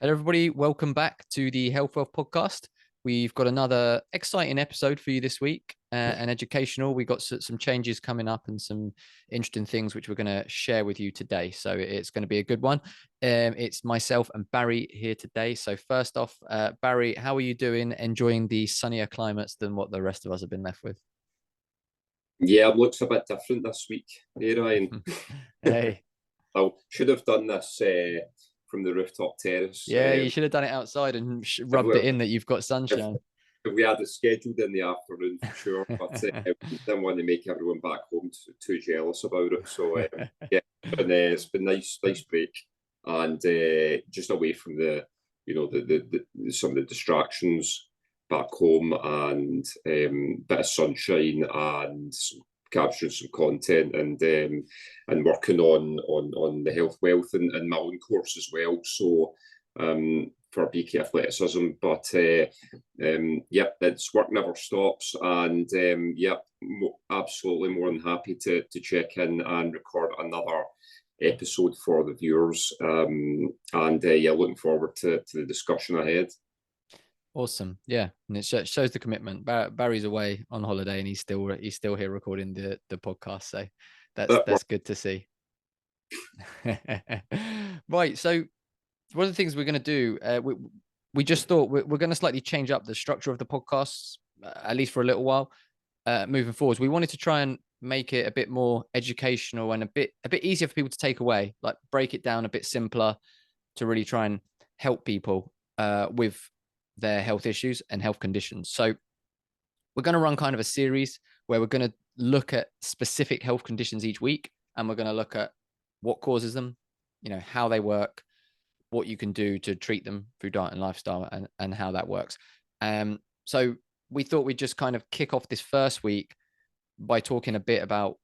Hello, everybody. Welcome back to the Health Wealth podcast. We've got another exciting episode for you this week and educational. We've got some changes coming up and some interesting things which we're going to share with you today. So it's going to be a good one. It's myself and Barry here today. So first off, Barry, how are you doing? Enjoying the sunnier climates than what the rest of us have been left with? Yeah, it looks a bit different this week. Hey, Ryan. Hey, I should have done this from the rooftop terrace. yeah, you should have done it outside and If rubbed we, it in that you've got if, sunshine. if we had it scheduled in the afternoon for sure, but didn't want to make everyone back home too jealous about it. So yeah, it's been nice break, and just away from some of the distractions back home, and bit of sunshine and capturing some content, and working on the health wealth and my own course as well. So for BK athleticism, but yep, it's work never stops, and yep, absolutely more than happy to check in and record another episode for the viewers, and yeah, looking forward to the discussion ahead. Awesome. Yeah. And it shows the commitment. Barry's away on holiday and he's still here recording the podcast. So that's good to see. Right. So one of the things we're going to do, we just thought we're going to slightly change up the structure of the podcasts, at least for a little while, moving forwards. We wanted to try and make it a bit more educational and a bit easier for people to take away, like break it down a bit simpler to really try and help people with their health issues and health conditions. So we're going to run kind of a series where we're going to look at specific health conditions each week, and we're going to look at what causes them, how they work, what you can do to treat them through diet and lifestyle, and how that works. So we thought we'd just kind of kick off this first week by talking a bit about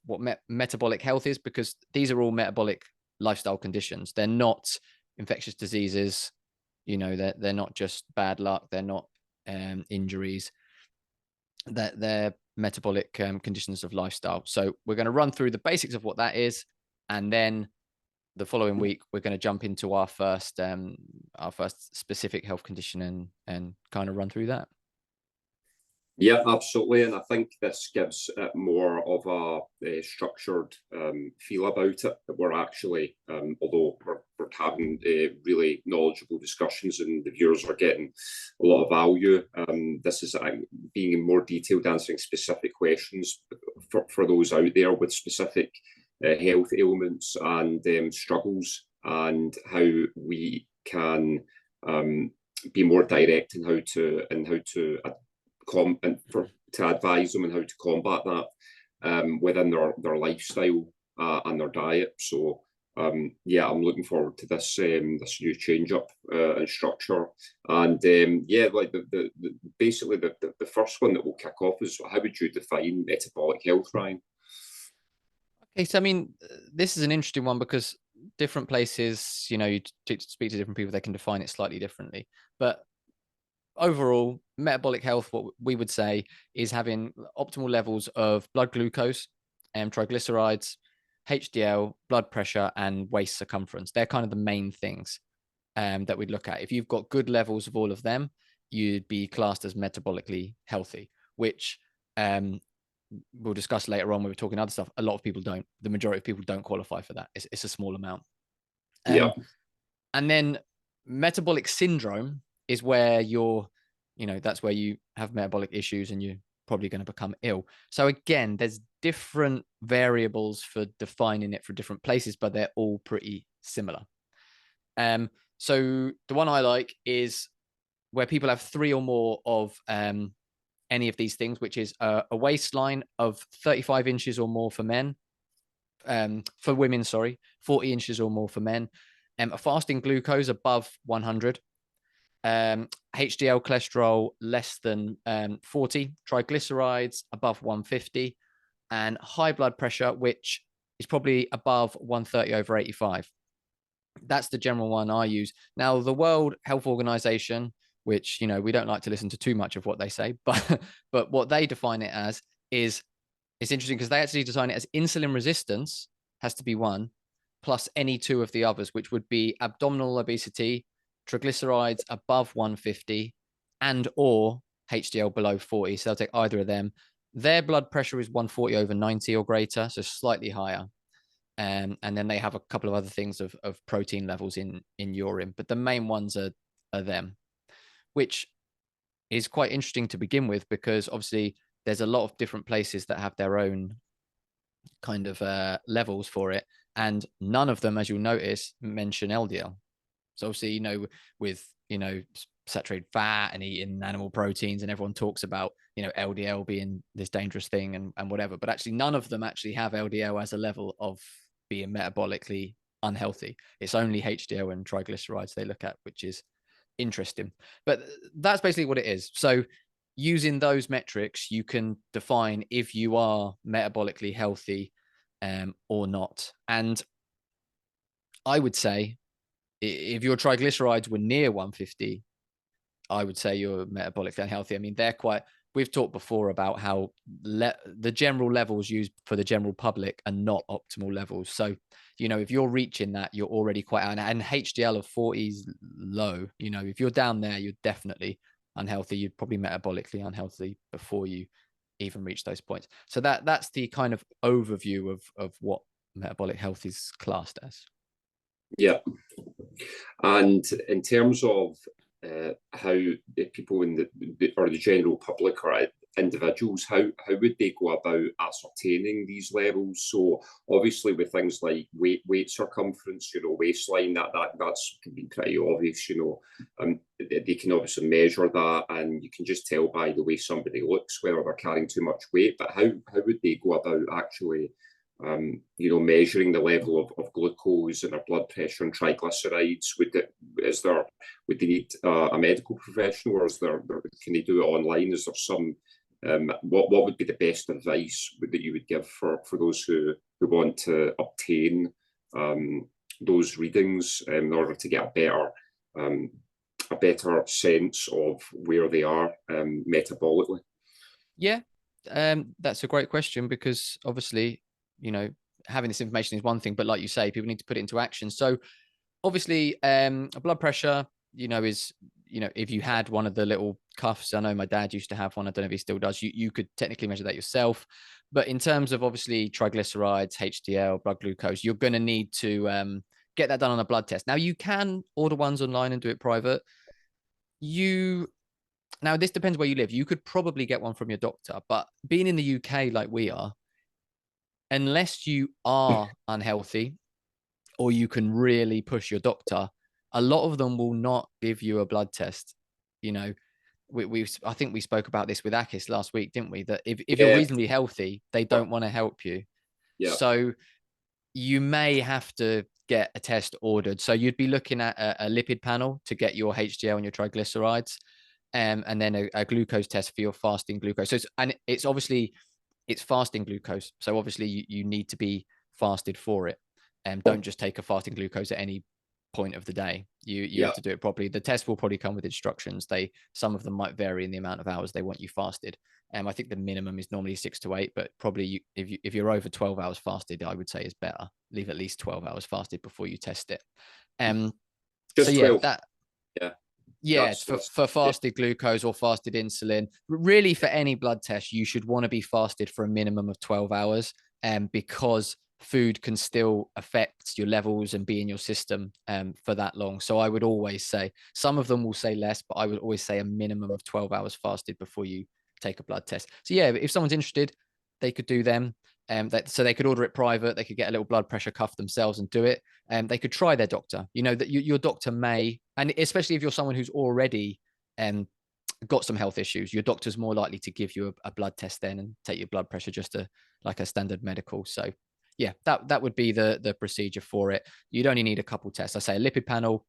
what metabolic health is, because these are all metabolic lifestyle conditions. They're not infectious diseases. They're not just bad luck. They're not injuries. They're metabolic conditions of lifestyle. So we're going to run through the basics of what that is, and then the following week we're going to jump into our first specific health condition and kind of run through that. Yeah, absolutely. And I think this gives it more of a structured feel about it. We're actually, although we're having really knowledgeable discussions and the viewers are getting a lot of value, this is being in more detailed, answering specific questions for those out there with specific health ailments and struggles, and how we can be more direct in how to to advise them on how to combat that within their lifestyle and their diet. So yeah, I'm looking forward to this new change up and structure. And yeah, like basically the first one that we'll kick off is, how would you define metabolic health, Ryan? Okay, so I mean, this is an interesting one because different places, you speak to different people, they can define it slightly differently. But overall, metabolic health, what we would say, is having optimal levels of blood glucose and triglycerides, HDL, blood pressure, and waist circumference. They're kind of the main things that we'd look at. If you've got good levels of all of them, you'd be classed as metabolically healthy, which we'll discuss later on when we're talking other stuff. A lot of people don't. The majority of people don't qualify for that. It's a small amount. Yeah. And then metabolic syndrome is where that's where you have metabolic issues and you're probably going to become ill. So again, there's different variables for defining it for different places, but they're all pretty similar. So the one I like is where people have three or more of any of these things, which is a waistline of 35 inches or more for men, for women, 40 inches or more for men, a fasting glucose above 100, HDL cholesterol less than 40, triglycerides above 150, and high blood pressure, which is probably above 130/85. That's the general one I use. Now, the World Health Organization, which, we don't like to listen to too much of what they say, but what they define it as is, it's interesting because they actually define it as insulin resistance has to be one, plus any two of the others, which would be abdominal obesity, triglycerides above 150 and or HDL below 40. So they'll take either of them. Their blood pressure is 140/90 or greater, so slightly higher. And then they have a couple of other things of protein levels in urine, but the main ones are them, which is quite interesting to begin with, because obviously there's a lot of different places that have their own kind of levels for it, and none of them, as you'll notice, mention LDL. So obviously, with saturated fat and eating animal proteins, and everyone talks about LDL being this dangerous thing and whatever, but actually none of them actually have LDL as a level of being metabolically unhealthy. It's only HDL and triglycerides they look at, which is interesting. But that's basically what it is. So using those metrics, you can define if you are metabolically healthy or not. And I would say if your triglycerides were near 150, I would say you're metabolically unhealthy. I mean, we've talked before about how the general levels used for the general public are not optimal levels. So, if you're reaching that, you're already quite out. And HDL of 40 is low. If you're down there, you're definitely unhealthy. You're probably metabolically unhealthy before you even reach those points. So that's the kind of overview of what metabolic health is classed as. Yeah. And in terms of how people in the general public or individuals, how would they go about ascertaining these levels? So obviously with things like weight circumference, waistline, that's can be pretty obvious. They can obviously measure that, and you can just tell by the way somebody looks whether they're carrying too much weight. But how would they go about actually measuring the level of glucose and their blood pressure and triglycerides? Would they need a medical professional, or can they do it online? Is there some what would be the best advice that you would give for those who want to obtain those readings in order to get a better sense of where they are metabolically? Yeah, that's a great question, because obviously, having this information is one thing, but like you say, people need to put it into action. So obviously, blood pressure, is, if you had one of the little cuffs, I know my dad used to have one, I don't know if he still does, you could technically measure that yourself. But in terms of obviously triglycerides, HDL, blood glucose, you're going to need to get that done on a blood test. Now, you can order ones online and do it private. Now, this depends where you live. You could probably get one from your doctor, but being in the UK like we are, unless you are unhealthy or you can really push your doctor, a lot of them will not give you a blood test. I think we spoke about this with Akis last week, didn't we? That if you're reasonably healthy, they don't want to help you. Yeah. So you may have to get a test ordered. So you'd be looking at a lipid panel to get your HDL and your triglycerides, and then a glucose test for your fasting glucose. So it's obviously fasting glucose. So obviously you need to be fasted for it. And don't just take a fasting glucose at any point of the day. You have to do it properly. The test will probably come with instructions. Some of them might vary in the amount of hours they want you fasted. I think the minimum is normally 6 to 8, but probably if you're over 12 hours fasted, I would say is better. Leave at least 12 hours fasted before you test it. Just so 12. For fasted glucose or fasted insulin, really for any blood test, you should want to be fasted for a minimum of 12 hours, because food can still affect your levels and be in your system for that long. So I would always say, some of them will say less, but I would always say a minimum of 12 hours fasted before you take a blood test. So yeah, if someone's interested, they could do them. So they could order it private. They could get a little blood pressure cuff themselves and do it. They could try their doctor. That your doctor may, and especially if you're someone who's already got some health issues, your doctor's more likely to give you a blood test then and take your blood pressure just like a standard medical. So yeah, that would be the procedure for it. You'd only need a couple tests. I say a lipid panel,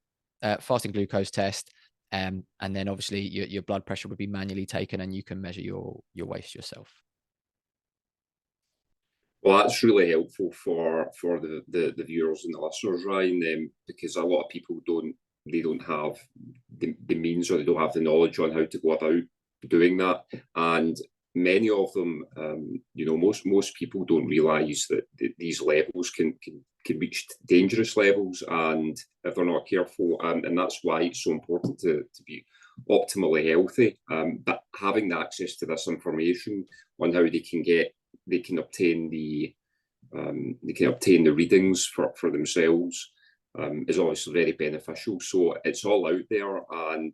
fasting glucose test, and then obviously your blood pressure would be manually taken, and you can measure your waist yourself. Well, that's really helpful for the viewers and the listeners, Ryan, because a lot of people don't have the means, or they don't have the knowledge on how to go about doing that. And many of them, most people don't realize that these levels can can reach dangerous levels, and if they're not careful, and that's why it's so important to be optimally healthy. But having access to this information on how they can obtain the readings for themselves is obviously very beneficial. So it's all out there. And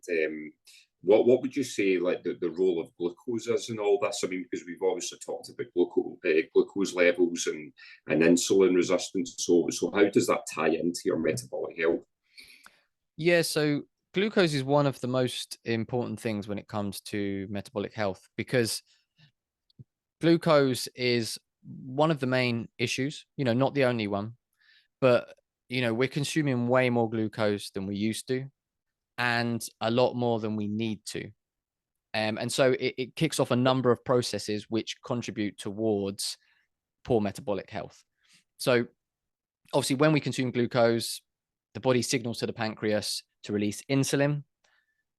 what would you say, like, the role of glucose is in all this? I mean, because we've obviously talked about glucose levels and insulin resistance. So how does that tie into your metabolic health? Yeah, so glucose is one of the most important things when it comes to metabolic health, because glucose is one of the main issues, not the only one, but we're consuming way more glucose than we used to, and a lot more than we need to. And so it kicks off a number of processes which contribute towards poor metabolic health. So obviously, when we consume glucose, the body signals to the pancreas to release insulin.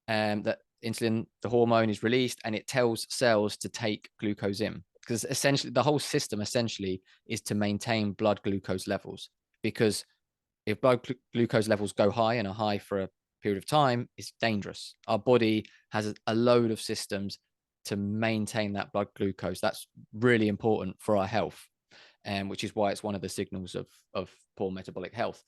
That insulin, the hormone, is released, and it tells cells to take glucose in, because essentially the whole system essentially is to maintain blood glucose levels. Because if blood glucose levels go high and are high for a period of time, it's dangerous. Our body has a load of systems to maintain that blood glucose. That's really important for our health, which is why it's one of the signals of poor metabolic health.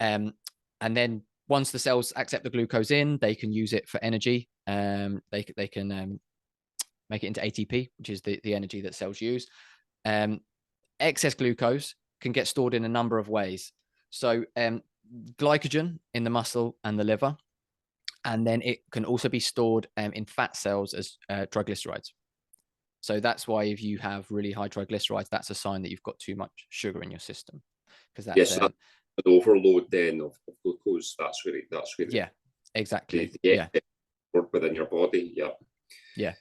And then once the cells accept the glucose in, they can use it for energy. They can make it into ATP, which is the energy that cells use. Excess glucose can get stored in a number of ways. So glycogen in the muscle and the liver, and then it can also be stored in fat cells as triglycerides. So that's why if you have really high triglycerides, that's a sign that you've got too much sugar in your system. Because that's yes, that's an overload then of glucose. That's really yeah, exactly. yeah, within your body. Yeah,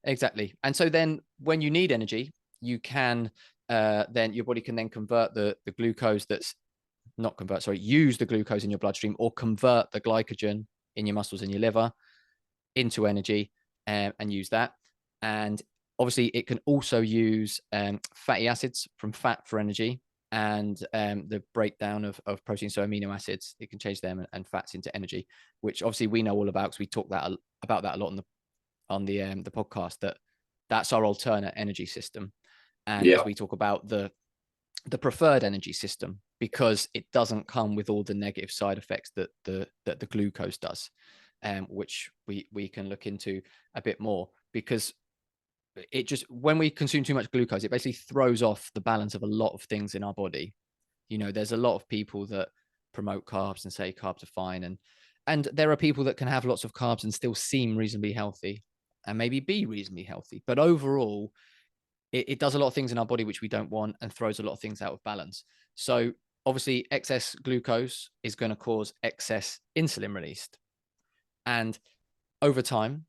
exactly. And so then when you need energy, you can then your body can then convert the glucose that's not convert, sorry, use the glucose in your bloodstream, or convert the glycogen in your muscles and your liver into energy, and use that. And obviously it can also use fatty acids from fat for energy, and the breakdown of protein, so amino acids, it can change them and fats into energy, which obviously we know all about, because we talk about that a lot on the podcast, that's our alternate energy system. And as we talk about the preferred energy system, because it doesn't come with all the negative side effects that the glucose does, which we can look into a bit more, because it just, when we consume too much glucose, it basically throws off the balance of a lot of things in our body. There's a lot of people that promote carbs and say carbs are fine, and there are people that can have lots of carbs and still seem reasonably healthy and maybe be reasonably healthy, but overall it does a lot of things in our body which we don't want, and throws a lot of things out of balance. So obviously excess glucose is going to cause excess insulin released, and over time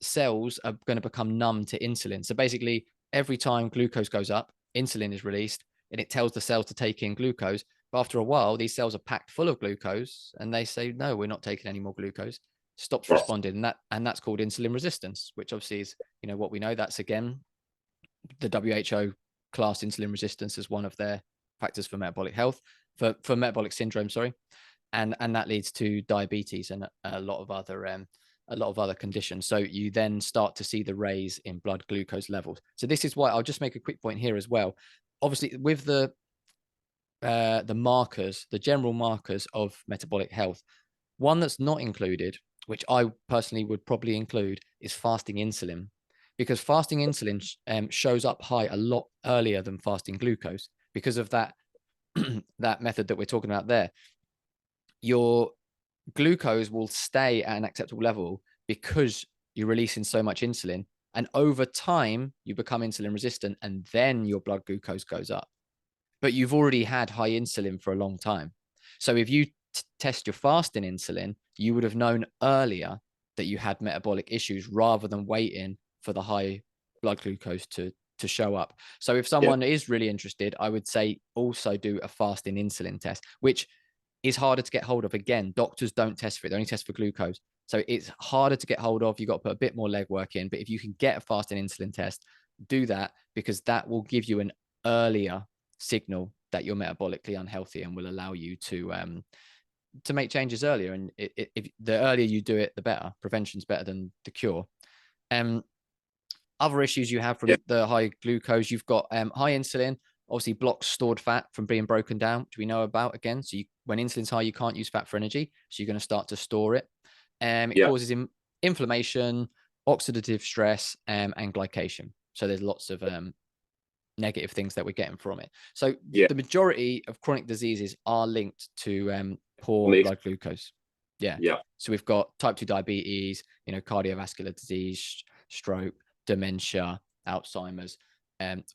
cells are going to become numb to insulin. So basically every time glucose goes up, insulin is released, and it tells the cells to take in glucose. But after a while, these cells are packed full of glucose, and they say, no, we're not taking any more glucose, stops responding. And that's called insulin resistance, which obviously is, what we know. That's, again, the WHO class insulin resistance as one of their factors for metabolic health, for metabolic syndrome, sorry. And that leads to diabetes and a lot of other conditions. So you then start to see the raise in blood glucose levels. So this is why I'll just make a quick point here as well. Obviously, with the markers, the general markers of metabolic health, one that's not included, which I personally would probably include, is fasting insulin, because fasting insulin shows up high a lot earlier than fasting glucose, because of that that method that we're talking about there. Your glucose will stay at an acceptable level because you're releasing so much insulin, and over time you become insulin resistant, and then your blood glucose goes up. But you've already had high insulin for a long time. So if you test your fasting insulin, you would have known earlier that you had metabolic issues, rather than waiting for the high blood glucose to show up. So if someone is really interested, I would say also do a fasting insulin test, which is harder to get hold of. Again, doctors don't test for it, they only test for glucose. So it's harder to get hold of. You've got to put a bit more legwork in. But if you can get a fasting insulin test, do that, because that will give you an earlier signal that you're metabolically unhealthy and will allow you to make changes earlier. And if the earlier you do it, the better. Prevention's better than the cure. Other issues you have from the high glucose, you've got high insulin, obviously blocks stored fat from being broken down, which we know about again. So when insulin's high, you can't use fat for energy. So you're going to start to store it. It causes inflammation, oxidative stress, and glycation. So there's lots of negative things that we're getting from it. So the majority of chronic diseases are linked to poor blood glucose. So we've got type 2 diabetes, cardiovascular disease, stroke, dementia, Alzheimer's,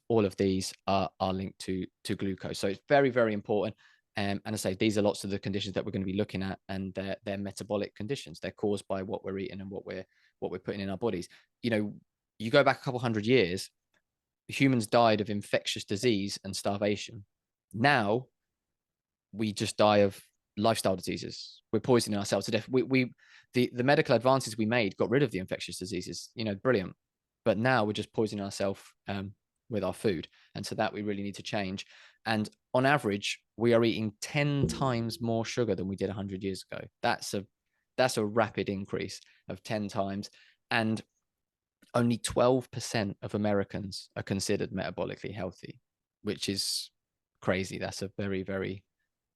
all of these are linked to glucose. So it's very, very important. And I say these are lots of the conditions that we're going to be looking at, and they're metabolic conditions. They're caused by what we're eating and what we're putting in our bodies. You go back a couple hundred years, humans died of infectious disease and starvation. Now we just die of lifestyle diseases. We're poisoning ourselves to death. The medical advances we made got rid of the infectious diseases, brilliant. But now we're just poisoning ourselves with our food. And so that we really need to change. And on average, we are eating 10 times more sugar than we did 100 years ago. That's a rapid increase of 10 times. And only 12% of Americans are considered metabolically healthy, which is crazy. That's a very, very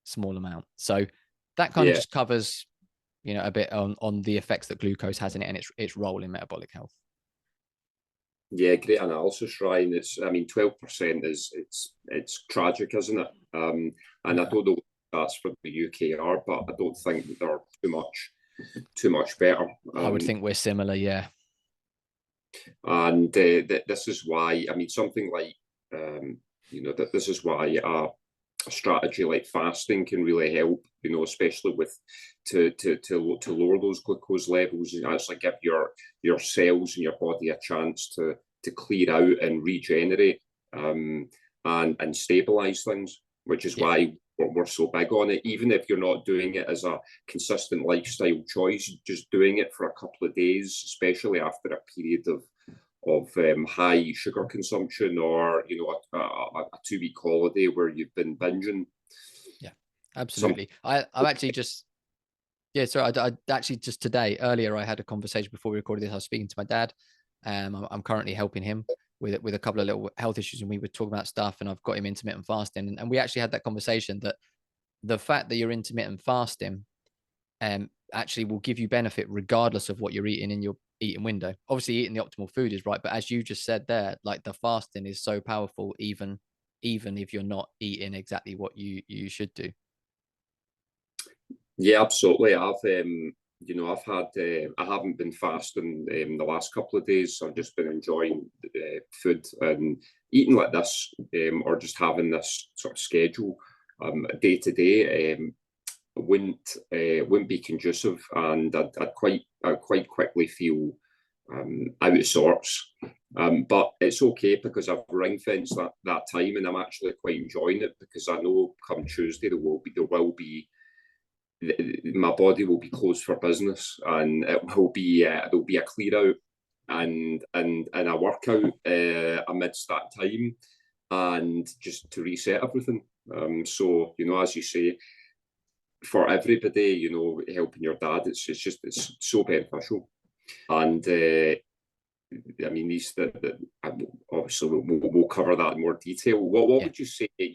small amount. So that kind of just covers, a bit on the effects that glucose has in it and its role in metabolic health. Yeah, great analysis, Ryan. 12% it's tragic, isn't it? And I don't know what that's for the UKR, but I don't think they're too much better. I would think we're similar, yeah. And this is why, something like, this is why a strategy like fasting can really help, especially to lower those glucose levels and actually give your cells and your body a chance to clear out and regenerate and stabilize things, which is why we're so big on it. Even if you're not doing it as a consistent lifestyle choice, just doing it for a couple of days, especially after a period of high sugar consumption, or a 2-week holiday where you've been binging. Absolutely. I actually just I actually just today earlier I had a conversation before we recorded this. I was speaking to my dad. I'm currently helping him with a couple of little health issues, and we were talking about stuff, and I've got him intermittent fasting, and we actually had that conversation that the fact that you're intermittent fasting actually will give you benefit regardless of what you're eating in your eating window. Obviously eating the optimal food is right, but as you just said there, like the fasting is so powerful even if you're not eating exactly what you should do. Yeah, absolutely. I haven't been fasting the last couple of days. So I've just been enjoying food and eating like this, or just having this sort of schedule day to day. Wouldn't be conducive, and I'd quite quickly feel out of sorts. But it's okay because I've ring fenced that time, and I'm actually quite enjoying it because I know come Tuesday my body will be closed for business, and there'll be a clear out and a workout amidst that time, and just to reset everything. So as you say, for everybody, helping your dad, it's so beneficial. And these obviously we'll cover that in more detail. What would you say, in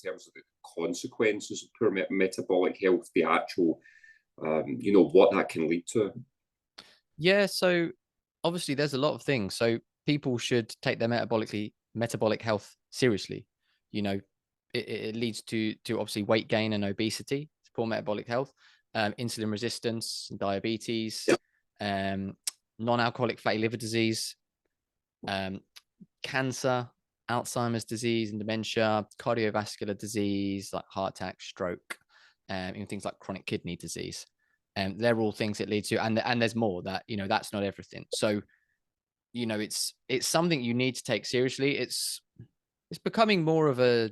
terms of the consequences of poor metabolic health, the actual, what that can lead to? Yeah, so obviously there's a lot of things. So people should take their metabolic health seriously. It leads to obviously weight gain and obesity, poor metabolic health, insulin resistance, diabetes, non-alcoholic fatty liver disease, cancer, Alzheimer's disease and dementia, cardiovascular disease like heart attack, stroke, even things like chronic kidney disease. They're all things it leads to, and there's more that that's not everything. So it's something you need to take seriously. It's becoming more of a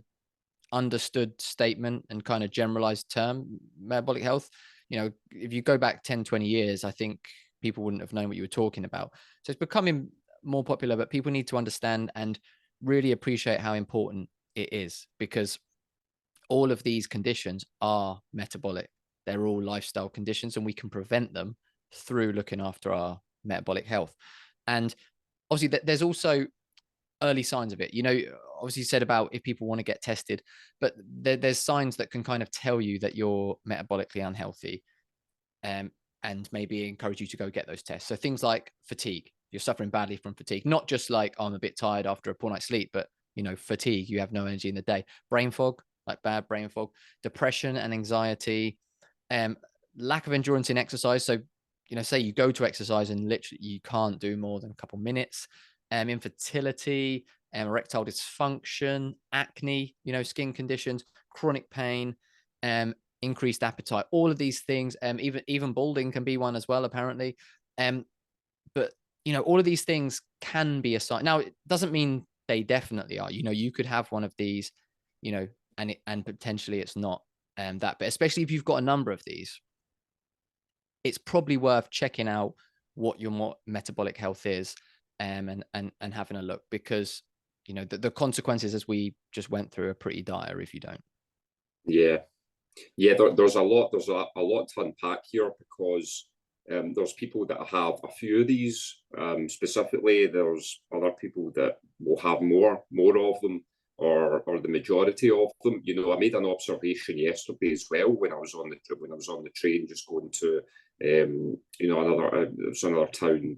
understood statement and kind of generalized term, metabolic health. If you go back 10-20 years, I think people wouldn't have known what you were talking about. So it's becoming more popular, but people need to understand and really appreciate how important it is, because all of these conditions are metabolic. They're all lifestyle conditions, and we can prevent them through looking after our metabolic health. And obviously, there's also early signs of it. You know, obviously you said about if people want to get tested, but there's signs that can kind of tell you that you're metabolically unhealthy, and maybe encourage you to go get those tests. So things like fatigue. You're suffering badly from fatigue, not just like, oh, I'm a bit tired after a poor night's sleep, but you know, fatigue, you have no energy in the day. Brain fog, like bad brain fog, depression and anxiety, lack of endurance in exercise. So, you know, say you go to exercise and literally you can't do more than a couple minutes. Infertility, erectile dysfunction, acne, you know, skin conditions, chronic pain, increased appetite, all of these things. Even balding can be one as well, apparently. But you know, all of these things can be a sign. Now, it doesn't mean they definitely are. You know, you could have one of these, you know, and potentially it's not that. But especially if you've got a number of these, it's probably worth checking out what your metabolic health is, and having a look, because you know the consequences, as we just went through, are pretty dire if you don't. Yeah, there's a lot to unpack here, because there's people that have a few of these specifically. There's other people that will have more of them, or the majority of them. You know, I made an observation yesterday as well when I was on the train, just going to you know, another town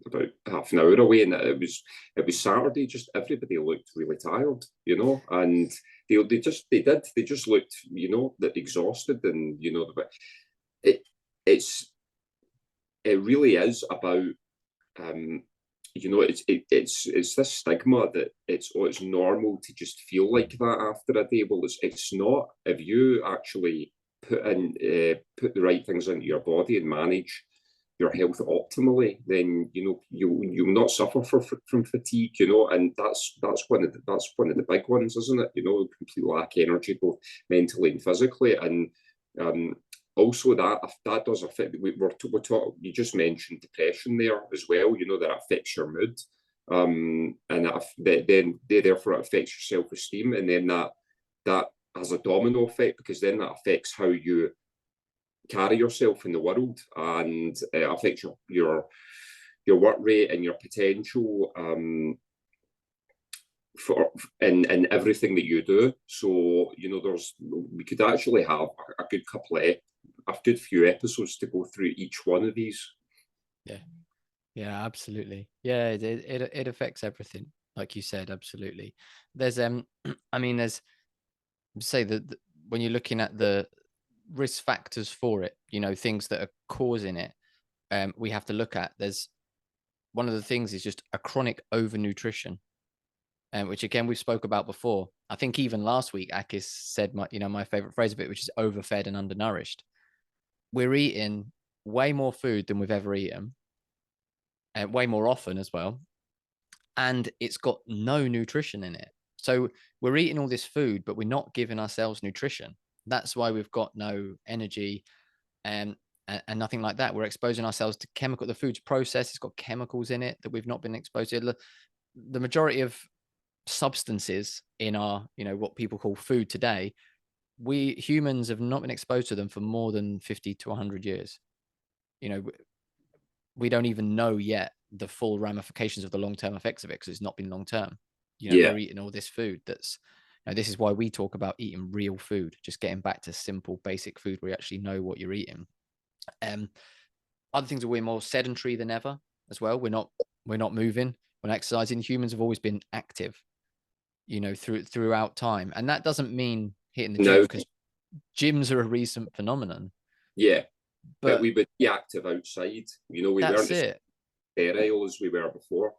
about half an hour away, and it was Saturday. Just everybody looked really tired, you know, and they just looked, you know, that exhausted, and you know, but it really is about you know, it's this stigma that it's normal to just feel like that after a day. Well, it's not. If you actually put the right things into your body and manage your health optimally, then you know you'll not suffer from fatigue. You know, and that's one of the big ones, isn't it? You know, complete lack of energy, both mentally and physically, and also that does affect. We're talking. You just mentioned depression there as well. You know, that affects your mood, and then therefore it affects your self-esteem, and then that has a domino effect, because then that affects how you carry yourself in the world, and it affects your work rate and your potential for in everything that you do. So you know, we could actually have a good few episodes to go through each one of these. Yeah, absolutely. Yeah, it affects everything, like you said. Absolutely. There's I mean, there's, say that when you're looking at the risk factors for it, you know, things that are causing it, we have to look at. There's one of the things is just a chronic overnutrition, which again we've spoke about before. I think even last week Akis said my favorite phrase of it, which is overfed and undernourished. We're eating way more food than we've ever eaten, and way more often as well, and it's got no nutrition in it. So we're eating all this food, but we're not giving ourselves nutrition. That's why we've got no energy, and nothing like that. We're exposing ourselves to the food's processed, it's got chemicals in it that we've not been exposed to. The majority of substances in our, you know, what people call food today, we humans have not been exposed to them for more than 50 to 100 years. You know, we don't even know yet the full ramifications of the long-term effects of it, because it's not been long-term. You know, we're eating all this food that's, you know, this is why we talk about eating real food, just getting back to simple, basic food where you actually know what you're eating. Other things are, we're more sedentary than ever as well. We're not moving, we're not exercising. Humans have always been active, you know, throughout time. And that doesn't mean hitting the gym, because gyms are a recent phenomenon. Yeah. But we would be active outside. You know, we weren't as sterile as we were before.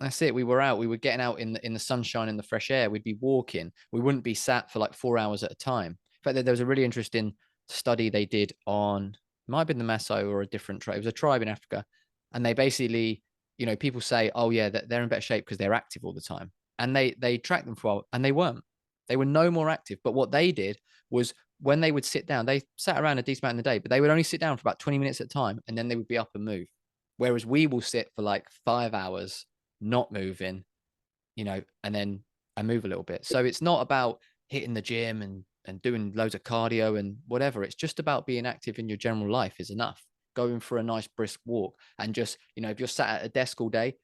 That's it. We were out. We were getting out in the sunshine and the fresh air. We'd be walking. We wouldn't be sat for like 4 hours at a time. In fact, there was a really interesting study they did on, it might have been the Maasai or a different tribe. It was a tribe in Africa. And they basically, you know, people say, oh yeah, they're in better shape because they're active all the time. And they tracked them for a while, and they weren't. They were no more active. But what they did was, when they would sit down, they sat around a decent amount in the day, but they would only sit down for about 20 minutes at a time, and then they would be up and move. Whereas we will sit for like 5 hours not moving, you know, and then I move a little bit. So it's not about hitting the gym and doing loads of cardio and whatever. It's just about being active in your general life is enough. Going for a nice brisk walk, and just, you know, if you're sat at a desk all day,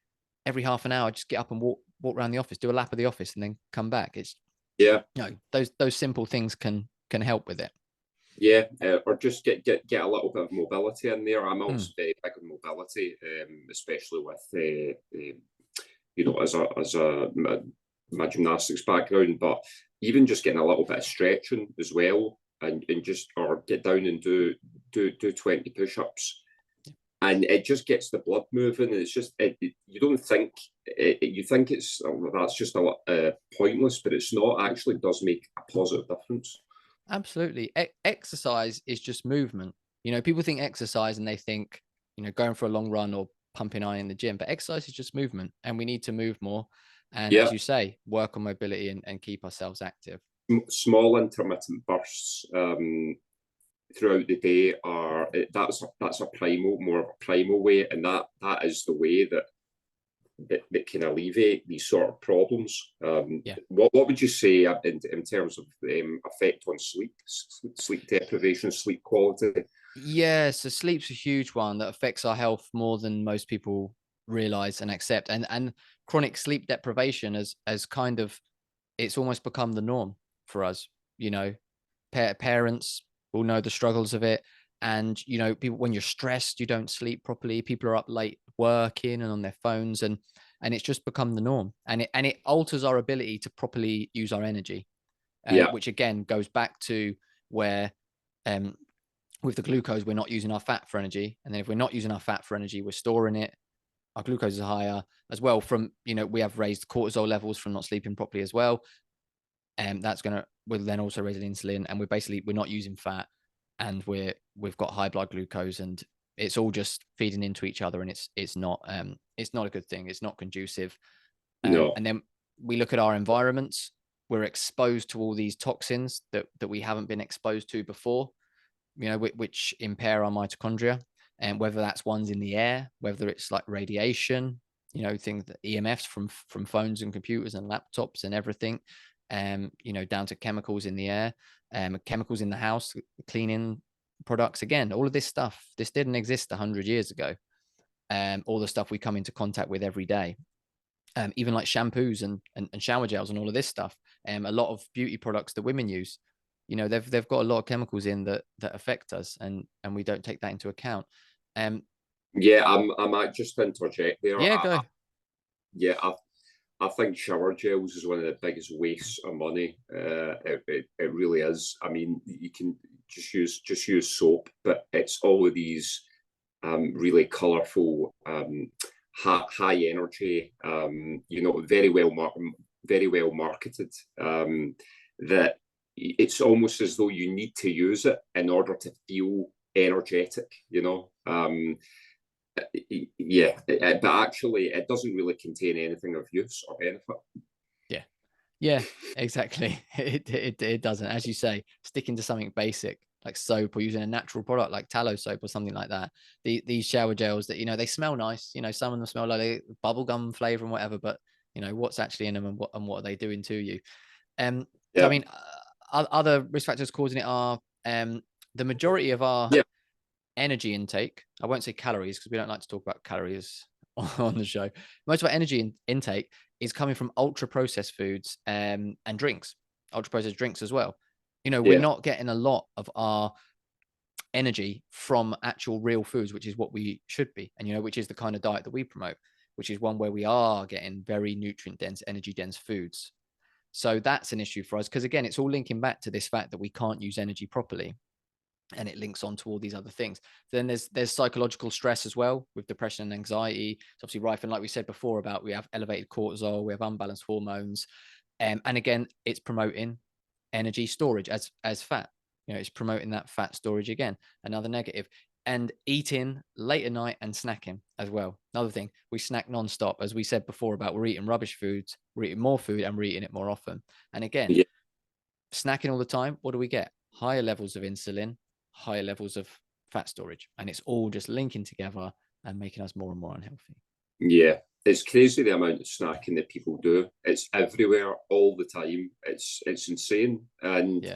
every half an hour, just get up and walk around the office, do a lap of the office, and then come back. It's, Yeah. you know, those simple things can help with it. Yeah, or just get a little bit of mobility in there. I'm also Mm. very big on mobility, especially with you know, as my gymnastics background, but even just getting a little bit of stretching as well, and just, or get down and do 20 push-ups, and it just gets the blood moving. And it's just, you don't think you think it's, that's just a pointless, but it's not. Actually does make a positive difference. Absolutely. Exercise is just movement. You know, people think exercise and they think, you know, going for a long run or pumping iron in the gym, but exercise is just movement, and we need to move more. And as Yeah, you say, work on mobility and keep ourselves active. small intermittent bursts throughout the day are, that's a primal, more of a primal way, and that is the way that can alleviate these sort of problems. Yeah. What would you say in terms of effect on sleep deprivation, sleep quality? Yeah, so sleep's a huge one that affects our health more than most people realize and accept. And chronic sleep deprivation as kind of, it's almost become the norm for us. You know, parents will know the struggles of it. And, you know, people, when you're stressed, you don't sleep properly. People are up late working and on their phones, and it's just become the norm. And it alters our ability to properly use our energy, Yeah, which again goes back to where, um, with the glucose, we're not using our fat for energy. And then if we're not using our fat for energy, we're storing it. Our glucose is higher as well from, you know, we have raised cortisol levels from not sleeping properly as well. And that's going to, will then also raise insulin. And we're not using fat, and we've got high blood glucose, and it's all just feeding into each other. And it's not a good thing. It's not conducive. no, And then we look at our environments. We're exposed to all these toxins that we haven't been exposed to before, you know, which impair our mitochondria, and whether that's ones in the air, whether it's like radiation, you know, things that EMFs from phones and computers and laptops and everything, you know, down to chemicals in the air, chemicals in the house, cleaning products. Again, all of this stuff, this didn't exist 100 years ago. All the stuff we come into contact with every day, even like shampoos and shower gels and all of this stuff, a lot of beauty products that women use, you know, they've got a lot of chemicals in that affect us, and we don't take that into account. yeah. I might just interject there. Yeah, go. Yeah, I think shower gels is one of the biggest wastes of money. It really is. I mean, you can just use soap, but it's all of these really colourful, high energy, you know, very well marketed. That it's almost as though you need to use it in order to feel energetic. You know. Yeah, but actually, it doesn't really contain anything of use or benefit. Yeah, yeah, exactly. It doesn't, as you say, sticking to something basic like soap, or using a natural product like tallow soap or something like that. These shower gels that, you know, they smell nice, you know, some of them smell like bubblegum flavor and whatever, but you know what's actually in them, and what are they doing to you. So I Yeah, mean, other risk factors causing it are, the majority of our yeah, energy intake. I won't say calories because we don't like to talk about calories on the show. Most of our energy intake is coming from ultra processed foods, and drinks, ultra processed drinks as well. You know, we're yeah, not getting a lot of our energy from actual real foods, which is what we should be. And, you know, which is the kind of diet that we promote, which is one where we are getting very nutrient dense, energy dense foods. So that's an issue for us, because again, it's all linking back to this fact that we can't use energy properly, and it links on to all these other things. Then there's psychological stress as well, with depression and anxiety. It's obviously rife, and like we said before, about we have elevated cortisol, we have unbalanced hormones, and again, it's promoting energy storage as fat. You know, it's promoting that fat storage again, another negative. And eating late at night and snacking as well. Another thing, we snack non-stop, as we said before, about we're eating rubbish foods, we're eating more food, and we're eating it more often. And again, yeah. snacking all the time, what do we get? Higher levels of insulin, higher levels of fat storage, and it's all just linking together and making us more and more unhealthy. Yeah, it's crazy the amount of snacking that people do. It's everywhere all the time. It's insane, and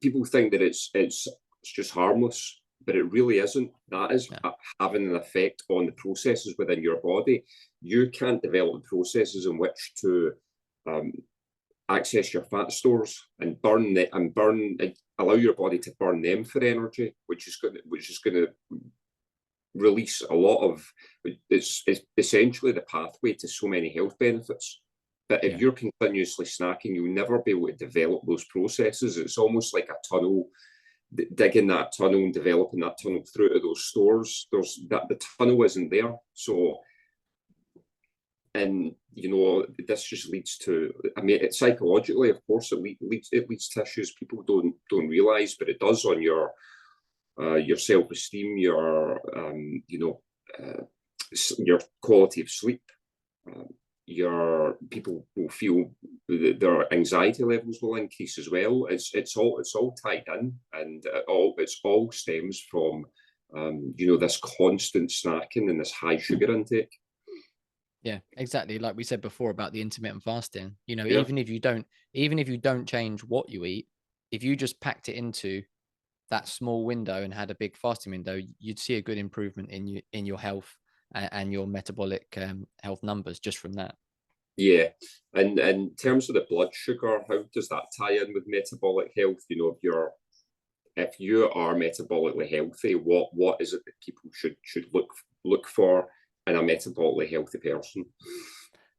people think that it's just harmless, but it really isn't. That is having an effect on the processes within your body. You can't develop processes in which to access your fat stores and allow your body to burn them for energy, which is going to release a lot of. It's essentially the pathway to so many health benefits. But if you're continuously snacking, you'll never be able to develop those processes. It's almost like a tunnel, digging that tunnel and developing that tunnel through to those stores. The tunnel isn't there. So, and this just leads to, I mean, it's psychologically, of course, it leads to issues people don't realize, but it does on your self-esteem, your quality of sleep. People will feel their anxiety levels will increase as well. It's all tied in, and it all stems from this constant snacking and this high sugar intake. Yeah, exactly. Like we said before about the intermittent fasting, even if you don't change what you eat, if you just packed it into that small window and had a big fasting window, you'd see a good improvement in your health and your metabolic health numbers just from that. Yeah, and in terms of the blood sugar, how does that tie in with metabolic health? If you are metabolically healthy, what is it that people should look for in a metabolically healthy person?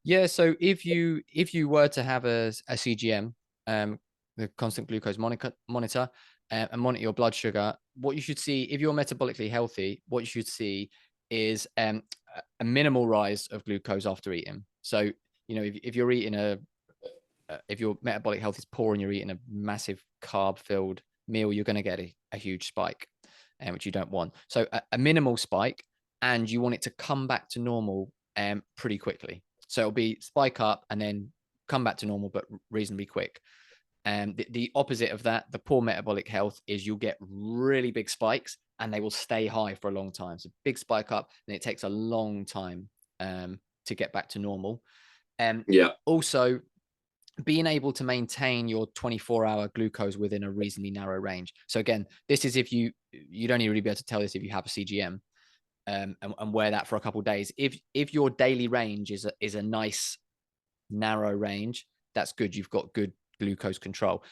Yeah, so if you were to have a CGM, the constant glucose monitor, and monitor your blood sugar, what you should see, if you're metabolically healthy, what you should see is a minimal rise of glucose after eating. So, if you're eating if your metabolic health is poor and you're eating a massive carb-filled meal, you're going to get a huge spike, which you don't want. So a minimal spike, and you want it to come back to normal pretty quickly. So it'll be spike up and then come back to normal, but reasonably quick. The opposite of that, the poor metabolic health, is you'll get really big spikes and they will stay high for a long time. So big spike up, and it takes a long time to get back to normal. Also, being able to maintain your 24-hour glucose within a reasonably narrow range. So again, this is if you don't even really be able to tell this if you have a CGM, and wear that for a couple of days. If your daily range is a nice narrow range, that's good. You've got good glucose control.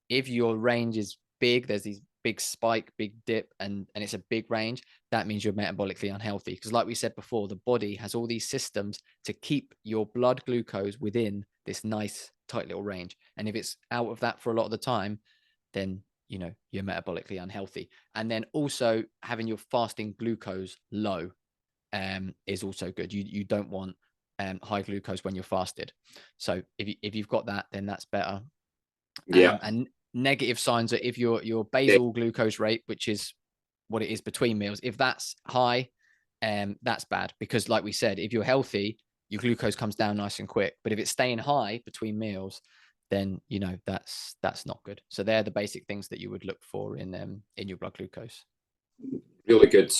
If your range is big, there's these big spike, big dip, and it's a big range, that means you're metabolically unhealthy. Because like we said before, the body has all these systems to keep your blood glucose within this nice tight little range. And if it's out of that for a lot of the time, then you're metabolically unhealthy. And then also having your fasting glucose low is also good. You don't want high glucose when you're fasted. So if you've got that, then that's better. And negative signs are if your basal glucose rate, which is what it is between meals, if that's high, that's bad, because like we said, if you're healthy, your glucose comes down nice and quick. But if it's staying high between meals, then that's not good. So they're the basic things that you would look for in your blood glucose. Really good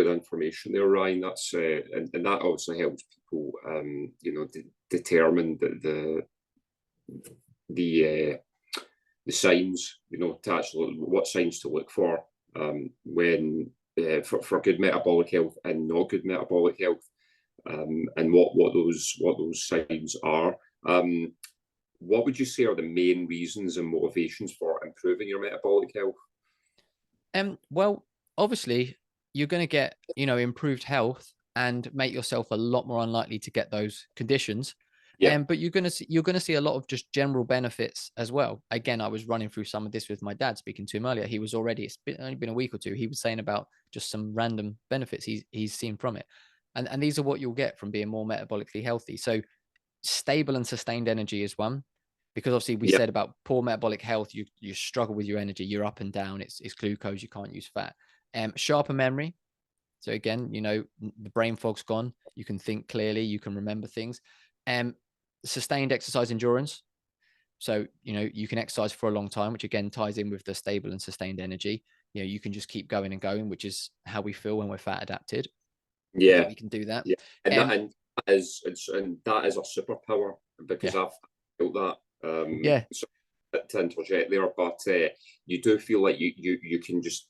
information there, Ryan. That's and that also helps people determine the signs, to actually what signs to look for when for good metabolic health and not good metabolic health, and what those signs are. What would you say are the main reasons and motivations for improving your metabolic health? Well, obviously, you're going to get improved health and make yourself a lot more unlikely to get those conditions. But you're going to see a lot of just general benefits as well. Again, I was running through some of this with my dad, speaking to him earlier. He was only been a week or two. He was saying about just some random benefits he's seen from it. And these are what you'll get from being more metabolically healthy. So stable and sustained energy is one, because obviously we said about poor metabolic health, you struggle with your energy, you're up and down, it's glucose, you can't use fat. Sharper memory. So again, the brain fog's gone. You can think clearly, you can remember things. Sustained exercise endurance. So, you can exercise for a long time, which again ties in with the stable and sustained energy. You can just keep going and going, which is how we feel when we're fat adapted. Yeah, we can do that. Yeah, and and that is a superpower, because I've felt that. So to interject there, but you do feel like you can just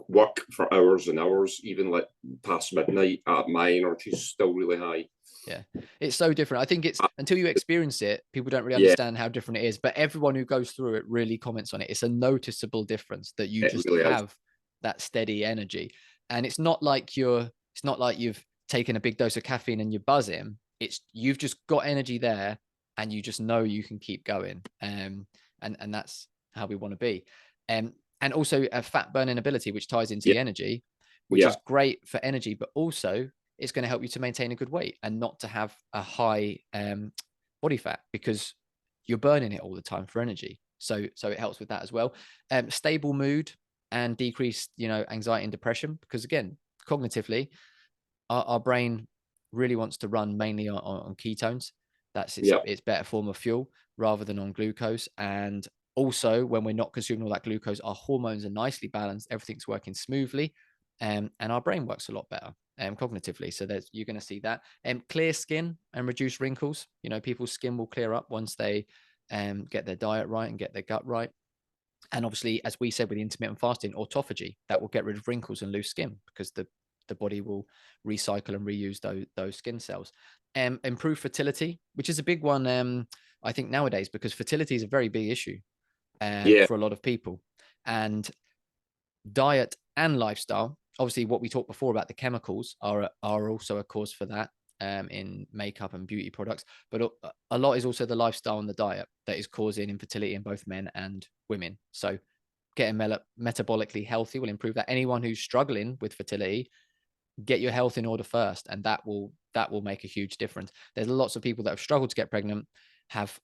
work for hours and hours, even like past midnight. My energy is still really high. Yeah, it's so different. I think it's until you experience it, people don't really Yeah, understand how different it is. But everyone who goes through it really comments on it. It's a noticeable difference that you it just really is. have that steady energy. And it's not like you've taken a big dose of caffeine and you're buzzing. It's you've just got energy there and you just know you can keep going. And that's how we want to be. And also a fat burning ability, which ties into Yeah, the energy, which yeah, is great for energy, but also it's going to help you to maintain a good weight and not to have a high body fat, because you're burning it all the time for energy. So it helps with that as well. Stable mood and decreased, anxiety and depression, because again, cognitively, our brain really wants to run mainly on ketones. That's yeah, its better form of fuel rather than on glucose. And also, when we're not consuming all that glucose, our hormones are nicely balanced. Everything's working smoothly, and our brain works a lot better cognitively. So you're going to see that. Clear skin and reduce wrinkles. People's skin will clear up once they get their diet right and get their gut right. And obviously, as we said with the intermittent fasting, autophagy, that will get rid of wrinkles and loose skin, because the body will recycle and reuse those skin cells. Improve fertility, which is a big one, I think, nowadays, because fertility is a very big issue yeah, for a lot of people. And diet and lifestyle, obviously what we talked before about the chemicals are also a cause for that in makeup and beauty products, but a lot is also the lifestyle and the diet that is causing infertility in both men and women. So getting metabolically healthy will improve that. Anyone who's struggling with fertility, get your health in order first, and that will make a huge difference. There's lots of people that have struggled to get pregnant, have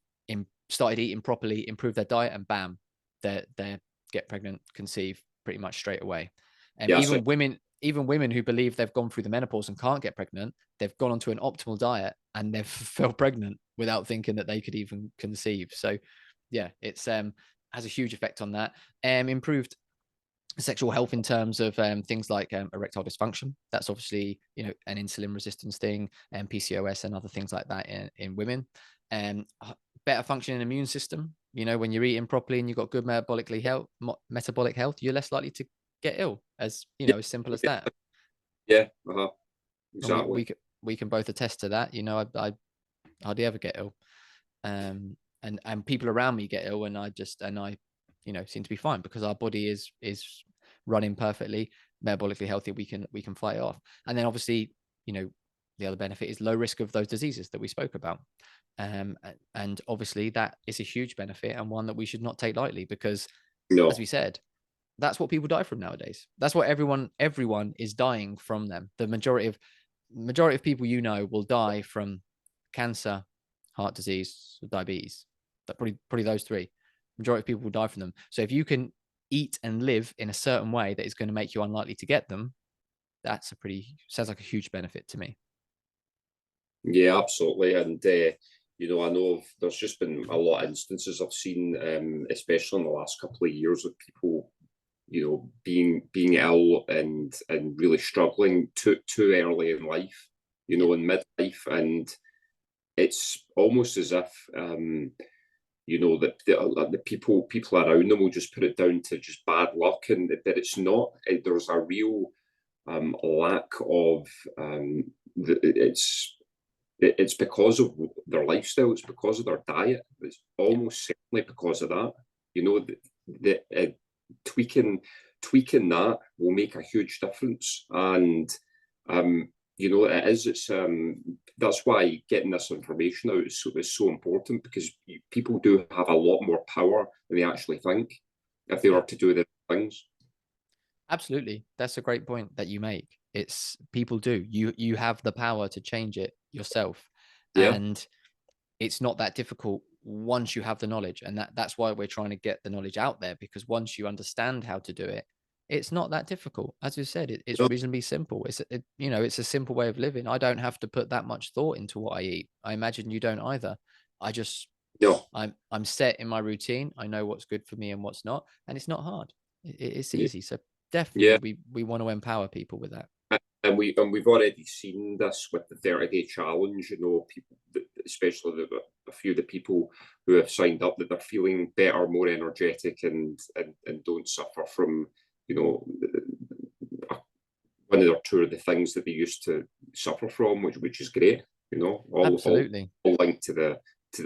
started eating properly, improved their diet, and bam, they get pregnant, conceive pretty much straight away. And yeah. So even women who believe they've gone through the menopause and can't get pregnant, they've gone onto an optimal diet and they've fell pregnant without thinking that they could even conceive. So yeah, it's has a huge effect on that. Improved sexual health in terms of things like erectile dysfunction. That's obviously an insulin resistance thing, and PCOS and other things like that in women. Better functioning immune system. When you're eating properly and you've got good metabolic health, you're less likely to get ill. As yeah, as simple as that. yeah, And exactly. we can both attest to that. I hardly ever get ill, and people around me get ill, and I seem to be fine, because our body is running perfectly, metabolically healthy. We can fight it off. And then obviously, the other benefit is low risk of those diseases that we spoke about. And obviously that is a huge benefit, and one that we should not take lightly, because as No, we said, that's what people die from nowadays. That's what everyone is dying from them. The majority of people will die from cancer, heart disease, diabetes. But probably those three. Majority of people will die from them. So if you can eat and live in a certain way that is going to make you unlikely to get them, sounds like a huge benefit to me. yeah, absolutely. And I know there's just been a lot of instances I've seen, especially in the last couple of years, of people, being ill and really struggling too early in life, in midlife. And it's almost as if that the people around them will just put it down to just bad luck, and that it's not. There's a real lack of it's because of their lifestyle. It's because of their diet. It's almost certainly because of that. The tweaking that will make a huge difference. And it is. It's that's why getting this information out is so important, because people do have a lot more power than they actually think if they were to do the things. Absolutely. That's a great point that you make. It's people do. You have the power to change it yourself. Yeah. And it's not that difficult once you have the knowledge. And that's why we're trying to get the knowledge out there, because once you understand how to do it, it's not that difficult. As you said, it's No. reasonably simple. It's a simple way of living. I don't have to put that much thought into what I eat. I imagine you don't either. No. I'm set in my routine. I know what's good for me and what's not, and it's not hard. It's easy. So Yeah. definitely we want to empower people with that. And we've already seen this with the 30-day challenge. You know, people, especially a few of the people who have signed up, that they're feeling better, more energetic, and don't suffer from, you know, one or two of the things that they used to suffer from, which is great. You know, Absolutely. all linked to the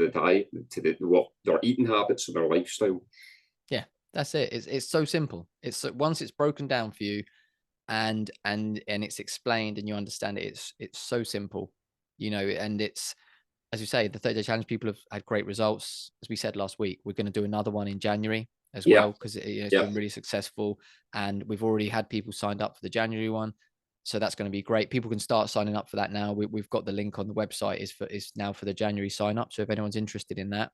diet, to what their eating habits and their lifestyle. Yeah, that's it. It's so simple. It's once it's broken down for you, and it's explained and you understand it, it's so simple, you know. And it's, as you say, the 30-day challenge, people have had great results. As we said last week, we're going to do another one in January as Yeah, well, because it's yeah, been really successful, and we've already had people signed up for the January one. So that's going to be great. People can start signing up for that now. We've got the link on the website is now for the January sign up. So if anyone's interested in that,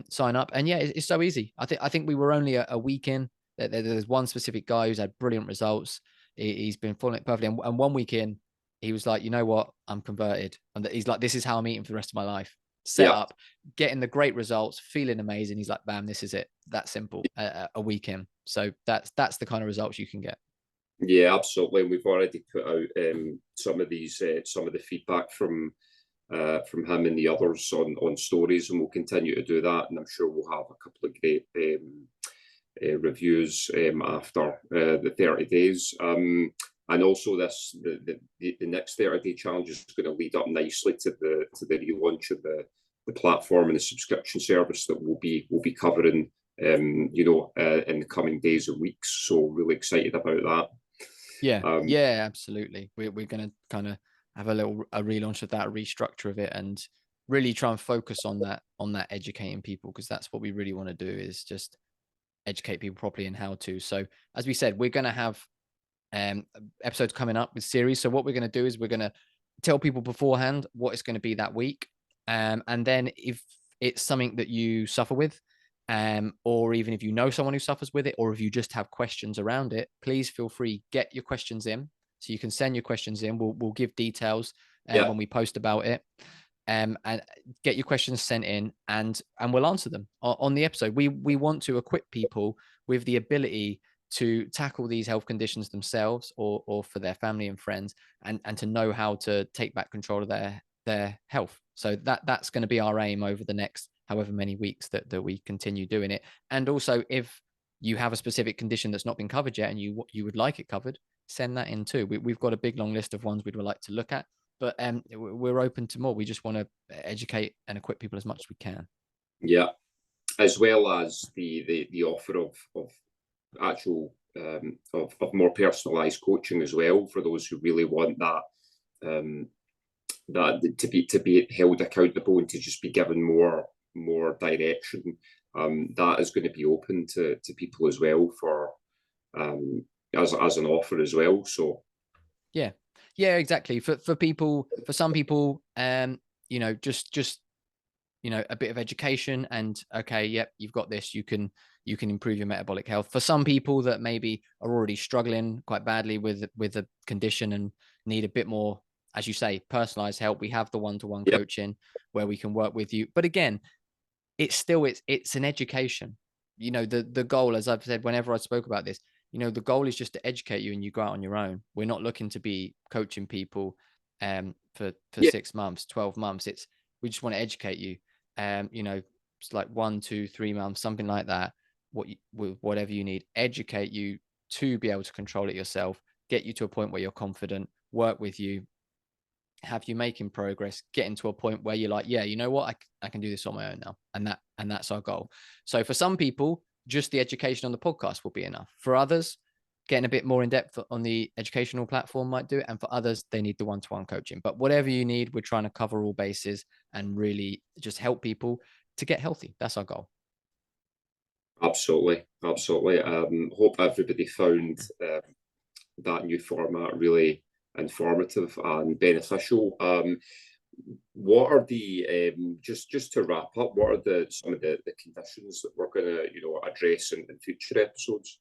sign up. And yeah, it's so easy. I think we were only a week in. There's one specific guy who's had brilliant results. He's been following it perfectly. And 1 week in, he was like, you know what? I'm converted. And he's like, this is how I'm eating for the rest of my life. Set yeah. up, getting the great results, feeling amazing. He's like, bam, this is it. That simple. A week in. So that's the kind of results you can get. Yeah, absolutely. And we've already put out some of the feedback from him and the others on stories, and we'll continue to do that. And I'm sure we'll have a couple of great reviews after the 30 days. And also, the next 30-day challenge is going to lead up nicely to the relaunch of the platform and the subscription service that we'll be covering, in the coming days and weeks. So really excited about that. Yeah, yeah, absolutely. We're going to kind of have a relaunch of that, a restructure of it, and really try and focus on that educating people, because that's what we really want to do, is just educate people properly in how to. So as we said, we're going to have episodes coming up with series. So what we're going to do is we're going to tell people beforehand what it's going to be that week, and then if it's something that you suffer with, or even if you know someone who suffers with it, or if you just have questions around it, please feel free, get your questions in. So you can send your questions in. We'll give details when we post about it, and get your questions sent in, and we'll answer them on the episode. We want to equip people with the ability to tackle these health conditions themselves, or for their family and friends, and to know how to take back control of their health. So that's going to be our aim over the next however many weeks that we continue doing it. And also, if you have a specific condition that's not been covered yet and you would like it covered, send that in too. We've got a big long list of ones we'd like to look at, but we're open to more. We just want to educate and equip people as much as we can. Yeah, as well as the offer of actual of more personalized coaching as well, for those who really want that to be held accountable and to just be given more direction. That is going to be open to people as well, for as an offer as well. So yeah, exactly. For people, for some people, just a bit of education, and okay, yep, you've got this. You can improve your metabolic health. For some people that maybe are already struggling quite badly with a condition and need a bit more, as you say, personalized help, we have the one-to-one coaching where we can work with you. But again, it's an education. The goal, as I've said whenever I spoke about this, the goal is just to educate you and you go out on your own. We're not looking to be coaching people for 6 months, 12 months. We just want to educate you. It's like 1, 2, 3 months, something like that. Whatever you need, educate you to be able to control it yourself, get you to a point where you're confident, work with you, have you making progress, getting to a point where you're like, yeah, you know what, I can do this on my own now. And that's our goal. So for some people, just the education on the podcast will be enough. For others, getting a bit more in depth on the educational platform might do it. And for others, they need the one-to-one coaching. But whatever you need, we're trying to cover all bases and really just help people to get healthy. That's our goal. absolutely. Hope everybody found that new format really informative and beneficial. What are the just to wrap up? What are some of the conditions that we're going to address in future episodes?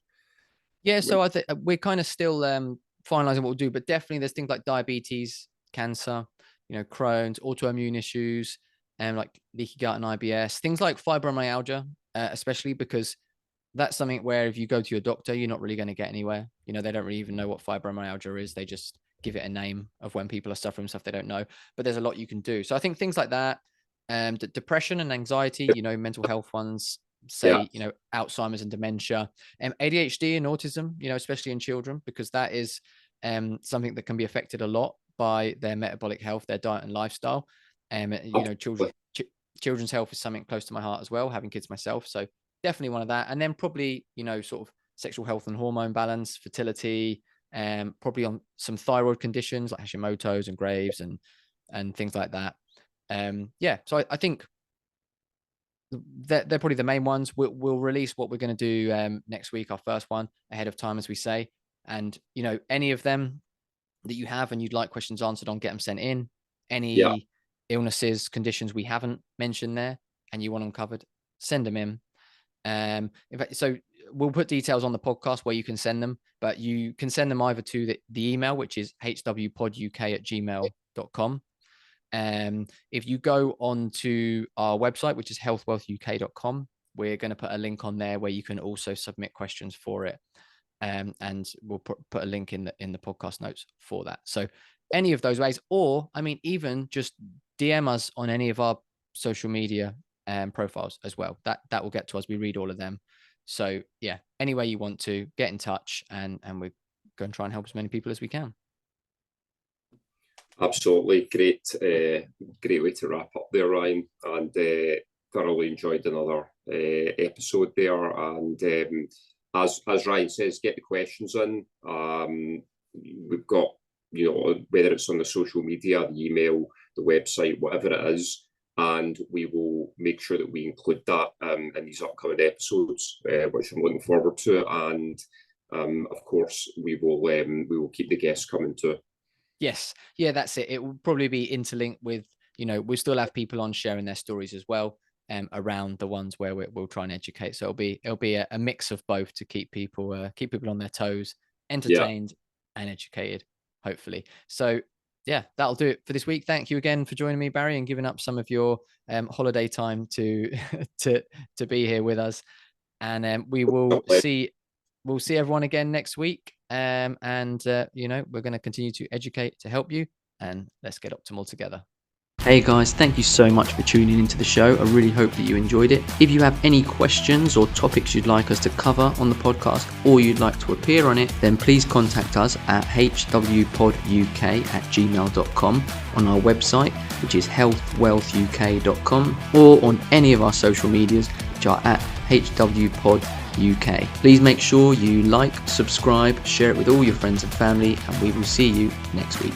Yeah, so I think we're kind of still finalizing what we'll do, but definitely there's things like diabetes, cancer, Crohn's, autoimmune issues, and like leaky gut and IBS, things like fibromyalgia, especially because that's something where if you go to your doctor, you're not really going to get anywhere. They don't really even know what fibromyalgia is. They just give it a name of when people are suffering stuff they don't know. But there's a lot you can do. So I think things like that, depression and anxiety, mental health ones, say, Alzheimer's and dementia, ADHD and autism, especially in children, because that is something that can be affected a lot by their metabolic health, their diet and lifestyle. Children's health is something close to my heart as well, having kids myself. So definitely one of that. And then probably, sort of sexual health and hormone balance, fertility, probably on some thyroid conditions like Hashimoto's and Graves and things like that. So I think they're probably the main ones. We'll release what we're going to do next week, our first one, ahead of time, as we say. And, any of them that you have and you'd like questions answered on, get them sent in. Any illnesses, conditions we haven't mentioned there and you want them covered, send them in. In fact, so we'll put details on the podcast where you can send them, but you can send them either to the email, which is hwpoduk@gmail.com. If you go on to our website, which is healthwealthuk.com, we're going to put a link on there where you can also submit questions for it. And we'll put a link in the podcast notes for that. So any of those ways, or even just DM us on any of our social media profiles as well. That will get to us. We read all of them. So yeah, any way you want to get in touch, and we're going to try and help as many people as we can. Absolutely. Great way to wrap up there, Ryan, and thoroughly enjoyed another episode there. And as Ryan says, get the questions in. We've got, whether it's on the social media, the email, the website, whatever it is, and we will make sure that we include that in these upcoming episodes, which I'm looking forward to. And of course, we will keep the guests coming too. Yes, yeah, that's it. It will probably be interlinked with, we'll still have people on sharing their stories as well, around the ones where we'll try and educate. So it'll be a mix of both to keep people on their toes, entertained and educated, hopefully. So yeah, that'll do it for this week. Thank you again for joining me, Barry, and giving up some of your holiday time to to be here with us. And we'll see everyone again next week. We're going to continue to educate to help you, and let's get optimal together. Hey guys, thank you so much for tuning into the show. I really hope that you enjoyed it. If you have any questions or topics you'd like us to cover on the podcast, or you'd like to appear on it, then please contact us at hwpoduk@gmail.com, on our website, which is healthwealthuk.com, or on any of our social medias, which are at hwpoduk. Please make sure you like, subscribe, share it with all your friends and family, and we will see you next week.